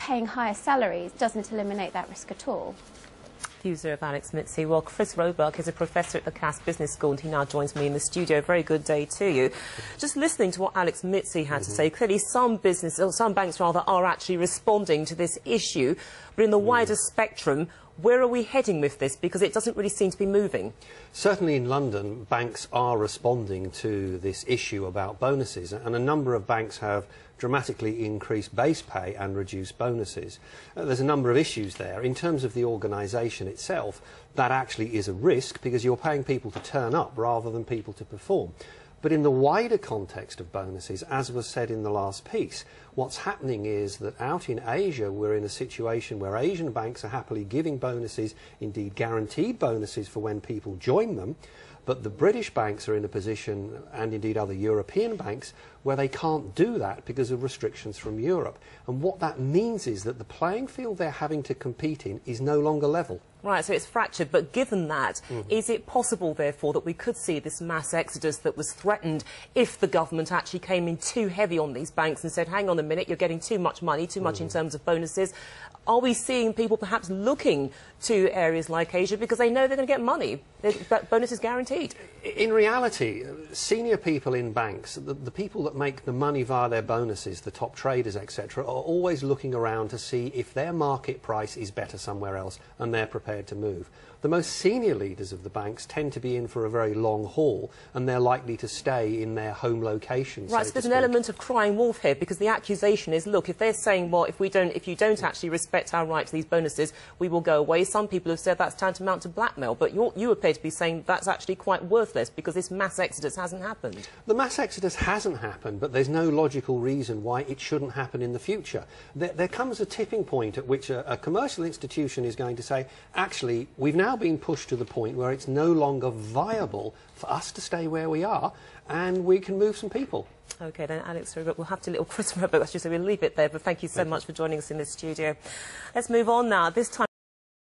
paying higher salaries doesn't eliminate that risk at all. Views of Alex Mitzi. Well, Chris Roebuck is a professor at the Cass Business School and he now joins me in the studio. Very good day to you. Just listening to what Alex Mitzi had to say, clearly some banks rather, are actually responding to this issue, but in the wider spectrum, where are we heading with this? Because it doesn't really seem to be moving. Certainly in London, banks are responding to this issue about bonuses, and a number of banks have dramatically increased base pay and reduced bonuses. There's a number of issues there. In terms of the organisation itself, that actually is a risk because you're paying people to turn up rather than people to perform. But in the wider context of bonuses, as was said in the last piece, what's happening is that out in Asia we're in a situation where Asian banks are happily giving bonuses, indeed guaranteed bonuses for when people join them, but the British banks are in a position, and indeed other European banks, where they can't do that because of restrictions from Europe. And what that means is that the playing field they're having to compete in is no longer level. Right, so it's fractured, but given that, is it possible, therefore, that we could see this mass exodus that was threatened if the government actually came in too heavy on these banks and said, hang on a minute, you're getting too much money, too much in terms of bonuses? Are we seeing people perhaps looking to areas like Asia because they know they're going to get money? Bonus is guaranteed. In reality, senior people in banks, the people that make the money via their bonuses, the top traders, etc., are always looking around to see if their market price is better somewhere else, and they're prepared to move. The most senior leaders of the banks tend to be in for a very long haul, and they're likely to stay in their home locations. Right, so there's an element of crying wolf here, because the accusation is, look, if they're saying, well, if you don't actually respect our right to these bonuses, we will go away. Some people have said that's tantamount to blackmail, but you appear to be saying that's actually quite worthless because this mass exodus hasn't happened. The mass exodus hasn't happened, but there's no logical reason why it shouldn't happen in the future. There comes a tipping point at which a commercial institution is going to say, actually, we've now been pushed to the point where it's no longer viable for us to stay where we are, and we can move some people. OK, then, Alex, we'll have to little Chris Roebuck, so we'll leave it there, but thank you so much for joining us in the studio. Let's move on now. This time